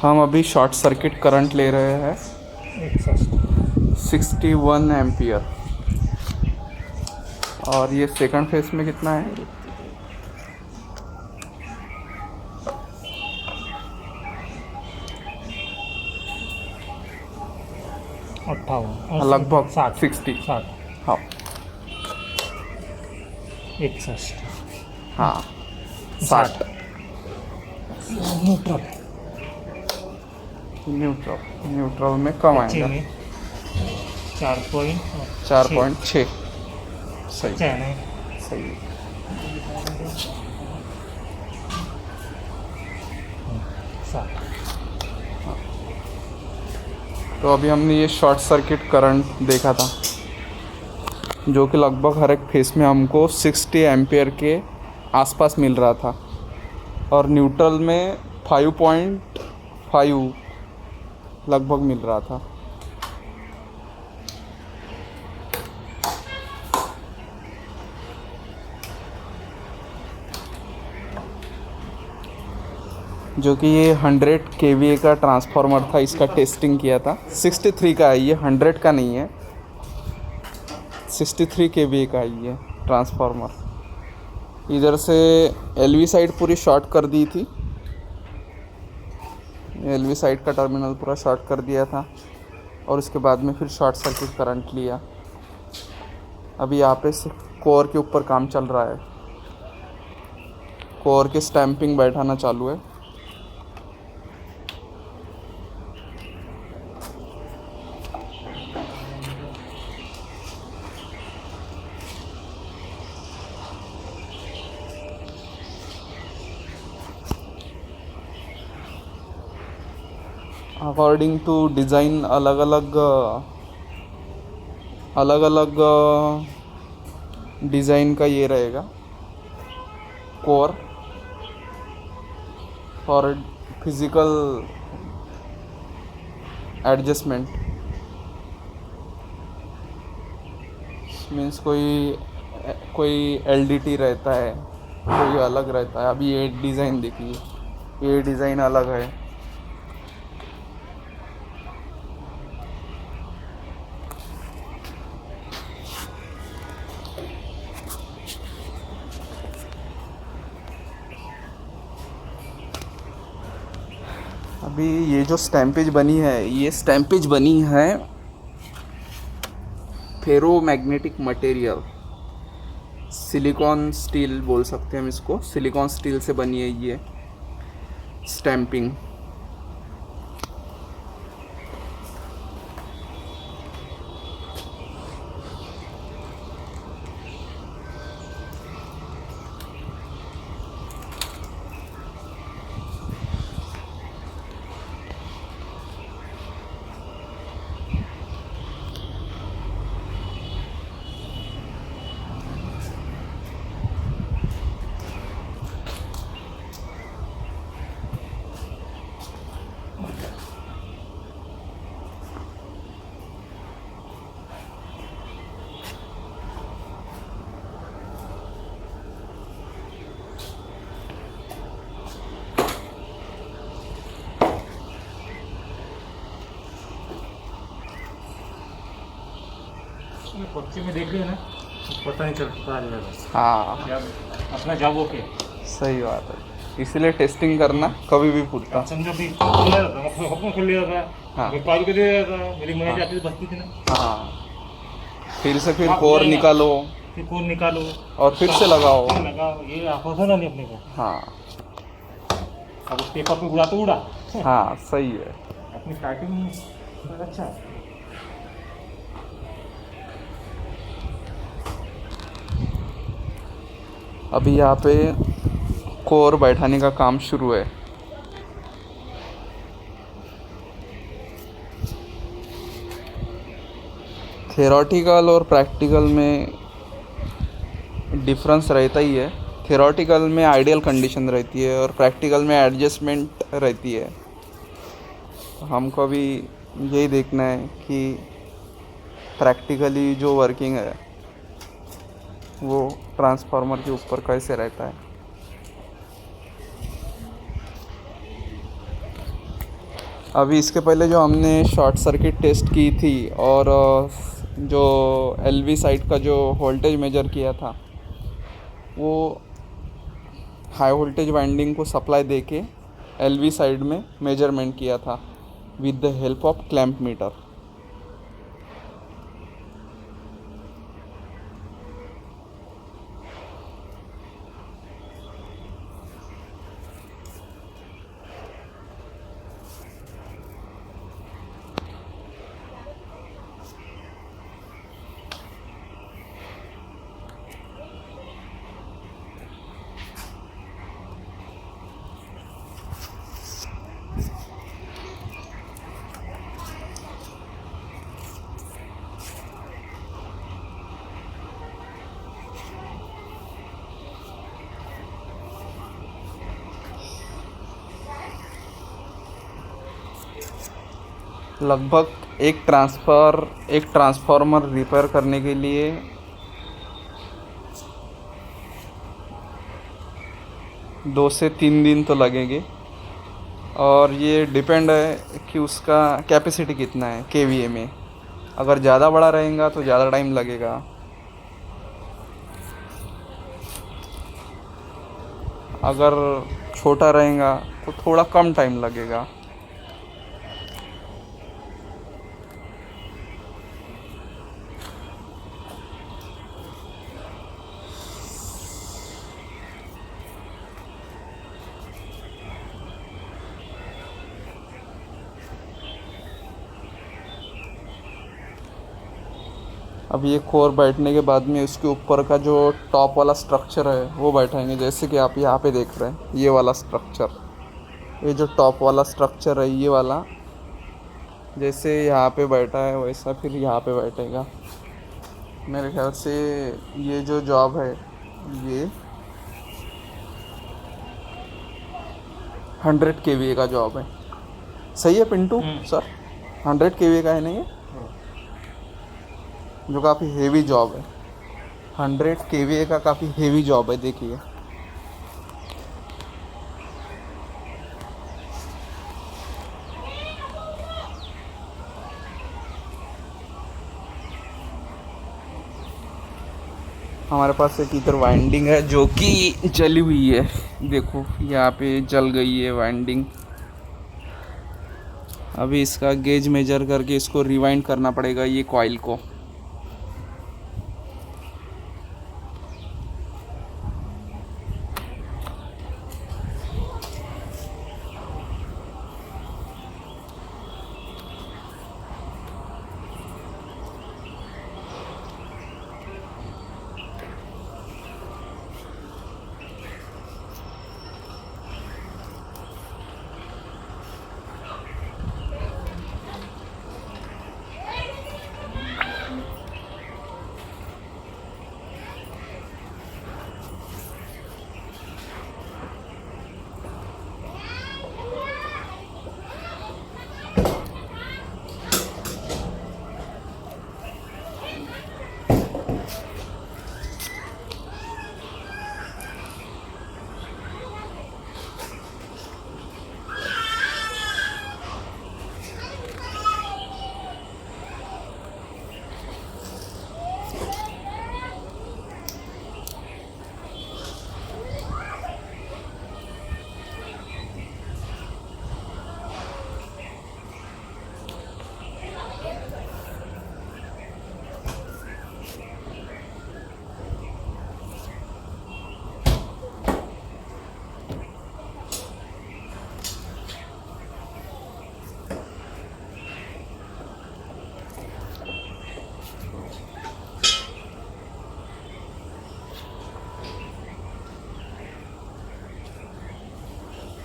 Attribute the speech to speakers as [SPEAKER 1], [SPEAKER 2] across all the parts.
[SPEAKER 1] हम अभी short circuit current ले रहे हैं 61 एम्पियर। और ये सेकंड फेस में कितना है?
[SPEAKER 2] 58
[SPEAKER 1] लगभग
[SPEAKER 2] 60
[SPEAKER 1] 60।
[SPEAKER 2] 60
[SPEAKER 1] हाँ
[SPEAKER 2] 61
[SPEAKER 1] हाँ 60।
[SPEAKER 2] न्यूट्रल
[SPEAKER 1] न्यूट्रल में कम
[SPEAKER 2] अच्छे
[SPEAKER 1] आएगा।
[SPEAKER 2] में 4.6
[SPEAKER 1] 4.6। सही
[SPEAKER 2] अच्छा है ना।
[SPEAKER 1] सही है।
[SPEAKER 2] 60
[SPEAKER 1] तो अभी हमने ये शॉर्ट सर्किट करंट देखा था जो कि लगभग हर एक फेस में हमको 60 एम्पियर के आसपास मिल रहा था और न्यूट्रल में 5.5 लगभग मिल रहा था। जो कि ये 100 kVA का ट्रांसफार्मर था, इसका टेस्टिंग किया था। 63 का है ये, 100 का नहीं है, 63 kVA का है ये ट्रांसफार्मर। इधर से एलवी साइड पूरी शॉर्ट कर दी थी, एलवी साइड का टर्मिनल पूरा शॉर्ट कर दिया था और उसके बाद में फिर शॉर्ट सर्किट करंट लिया। अभी यहाँ पे कोर के ऊपर काम चल रहा है, कोर के स्टैंपिंग बैठाना चालू है। अकॉर्डिंग टू डिज़ाइन अलग अलग डिज़ाइन का ये रहेगा core for physical adjustment. Means कोई एलडीटी रहता है, कोई अलग रहता है। अभी ये डिज़ाइन देखिए, ये डिज़ाइन अलग है। अभी ये जो स्टैम्पेज बनी है, ये स्टैम्पेज बनी है फेरोमैग्नेटिक मटेरियल, सिलिकॉन स्टील बोल सकते हैं हम इसको। सिलिकॉन स्टील से बनी है ये स्टैम्पिंग।
[SPEAKER 2] पक्षी में देख लिया ना, पता नहीं चलता रहेगा।
[SPEAKER 1] हाँ
[SPEAKER 2] अपना जॉब ओके,
[SPEAKER 1] सही बात है, इसीलिए टेस्टिंग करना कभी भी पूछता।
[SPEAKER 2] समझो भी खोल लिया था, मैं खोल लिया था।
[SPEAKER 1] हाँ।
[SPEAKER 2] व्यापारी को दे दिया था, मेरी मैनेजर आती थी, बचती थी ना।
[SPEAKER 1] हाँ, फिर से फिर
[SPEAKER 2] आप
[SPEAKER 1] कोर
[SPEAKER 2] जाएगा,
[SPEAKER 1] निकालो
[SPEAKER 2] फिर कौन निकालो
[SPEAKER 1] और फिर से लगाओ।
[SPEAKER 2] लगाओ, ये आसान नहीं अपने को।
[SPEAKER 1] हाँ
[SPEAKER 2] अब उस पेपर पे उड़ा तो उड़ा।
[SPEAKER 1] हाँ सही है।
[SPEAKER 2] अपनी स्टार्टिंग अच्छा है।
[SPEAKER 1] अभी यहाँ पे कोर बैठाने का काम शुरू है। थ्योरेटिकल और प्रैक्टिकल में डिफरेंस रहता ही है। थ्योरेटिकल में आइडियल कंडीशन रहती है और प्रैक्टिकल में एडजस्टमेंट रहती है। हमको अभी यही देखना है कि प्रैक्टिकली जो वर्किंग है वो ट्रांसफार्मर के ऊपर कैसे रहता है। अभी इसके पहले जो हमने शॉर्ट सर्किट टेस्ट की थी और जो एलवी साइड का जो वोल्टेज मेजर किया था वो हाई वोल्टेज वाइंडिंग को सप्लाई देके एलवी साइड में मेजरमेंट किया था with the help of clamp meter. लगभग एक ट्रांसफार्मर रिपेयर करने के लिए 2 से 3 दिन तो लगेंगे और ये डिपेंड है कि उसका कैपेसिटी कितना है केवीए में। अगर ज़्यादा बड़ा रहेगा तो ज़्यादा टाइम लगेगा, अगर छोटा रहेगा तो थोड़ा कम टाइम लगेगा। अब ये कोर बैठने के बाद में उसके ऊपर का जो टॉप वाला स्ट्रक्चर है वो बैठाएंगे, जैसे कि आप यहाँ पे देख रहे हैं ये वाला स्ट्रक्चर, ये जो टॉप वाला स्ट्रक्चर है ये वाला जैसे यहाँ पे बैठा है वैसा फिर यहाँ पे बैठेगा। मेरे ख्याल से ये जो जॉब है ये 100 kVA का जॉब है। सही है पिंटू सर? 100 kVA का है नहीं है जो काफ़ी हेवी जॉब है। 100 kVA का काफ़ी हेवी जॉब है। देखिए हमारे पास एक इधर वाइंडिंग है जो कि जली हुई है, देखो यहाँ पे जल गई है वाइंडिंग। अभी इसका गेज मेजर करके इसको रिवाइंड करना पड़ेगा ये कॉइल को।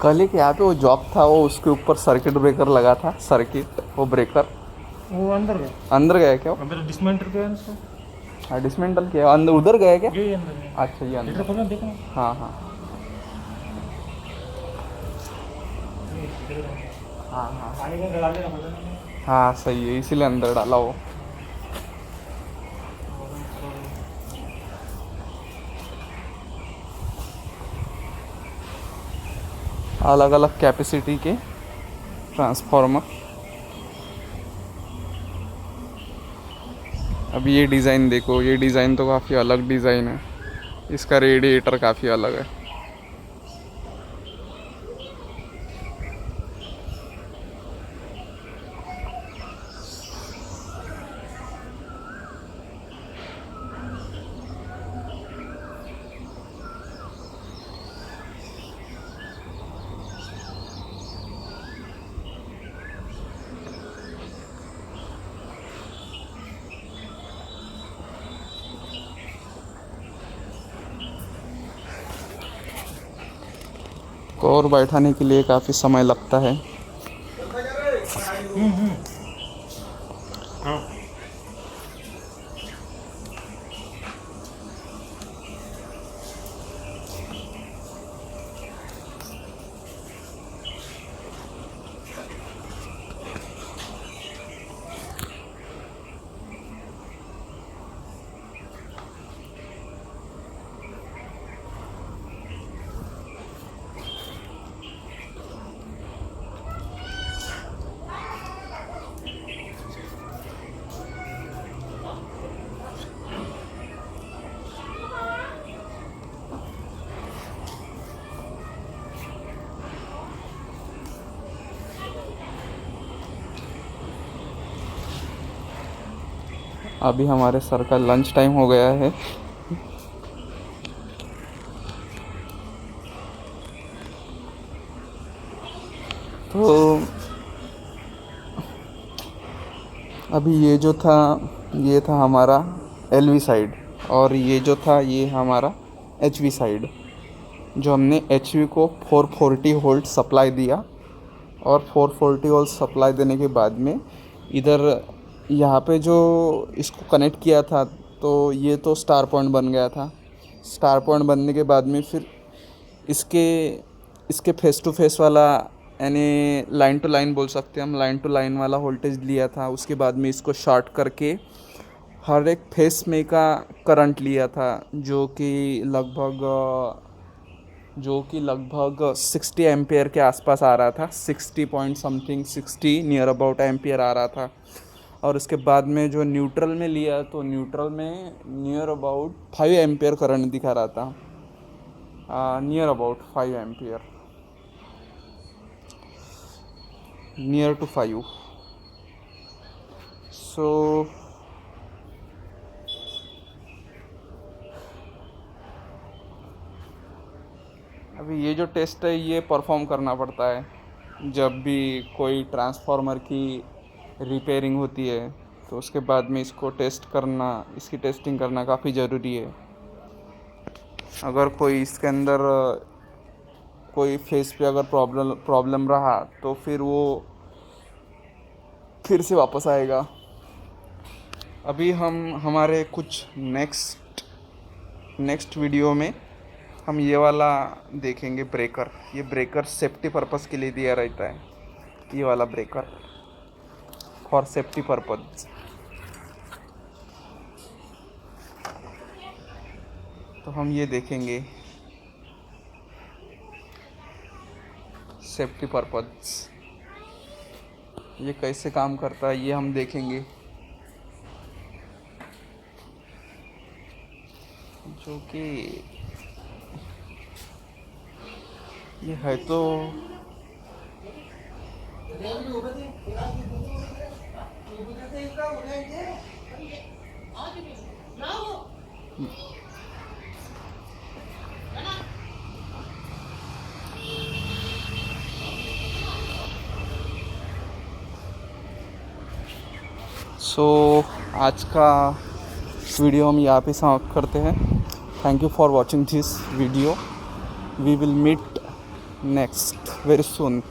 [SPEAKER 1] कल एक यहाँ पे वो जॉब था, वो उसके ऊपर सर्किट ब्रेकर लगा था, सर्किट वो ब्रेकर
[SPEAKER 2] वो अंदर
[SPEAKER 1] गया क्या?
[SPEAKER 2] अंदर डिसमेंटल किया है उसको।
[SPEAKER 1] हाँ डिसमेंटल किया, अंदर उधर गया क्या?
[SPEAKER 2] ये अंदर है।
[SPEAKER 1] अच्छा ये अंदर।
[SPEAKER 2] इधर खोलना देखना।
[SPEAKER 1] हाँ हाँ हाँ हाँ
[SPEAKER 2] पानी में डाल देना खोलना।
[SPEAKER 1] हाँ सही है, इसीलिए अंदर डाला वो। अलग अलग कैपेसिटी के ट्रांसफार्मर। अब ये डिज़ाइन देखो, ये डिज़ाइन तो काफ़ी अलग डिज़ाइन है, इसका रेडिएटर काफ़ी अलग है। और बैठाने के लिए काफ़ी समय लगता है।
[SPEAKER 2] हाँ।
[SPEAKER 1] अभी हमारे सर का लंच टाइम हो गया है। तो अभी ये जो था, ये था हमारा LV साइड, और ये जो था ये हमारा HV साइड। जो हमने HV को 440 वोल्ट सप्लाई दिया, और 440 वोल्ट सप्लाई देने के बाद में इधर यहाँ पे जो इसको कनेक्ट किया था, तो ये तो स्टार पॉइंट बन गया था। स्टार पॉइंट बनने के बाद में फिर इसके इसके फेस टू फेस वाला, यानी लाइन टू लाइन बोल सकते हैं हम, लाइन टू लाइन वाला वोल्टेज लिया था। उसके बाद में इसको शॉर्ट करके हर एक फेस में का करंट लिया था, जो कि लगभग 60 एम्पियर के आसपास आ रहा था। 60 point something, 60 near about ampere आ रहा था। और उसके बाद में जो न्यूट्रल में लिया, तो न्यूट्रल में नियर अबाउट 5 एम्पियर करंट दिखा रहा था, near about 5 ampere, near to 5। सो अभी ये जो टेस्ट है ये परफॉर्म करना पड़ता है जब भी कोई ट्रांसफार्मर की रिपेयरिंग होती है, तो उसके बाद में इसको टेस्ट करना, इसकी टेस्टिंग करना काफ़ी ज़रूरी है। अगर कोई इसके अंदर कोई फेस पे अगर प्रॉब्लम रहा, तो फिर वो फिर से वापस आएगा। अभी हम हमारे कुछ नेक्स्ट वीडियो में हम ये वाला देखेंगे, ब्रेकर। ये ब्रेकर सेफ्टी पर्पस के लिए दिया रहता है, ये वाला ब्रेकर फॉर सेफ्टी पर्पस। तो हम ये देखेंगे सेफ्टी पर्पस, ये कैसे काम करता है ये हम देखेंगे। जो कि ये है तो आज का वीडियो हम यहाँ पे समाप्त करते हैं। Thank you for watching this video. We will meet next very soon.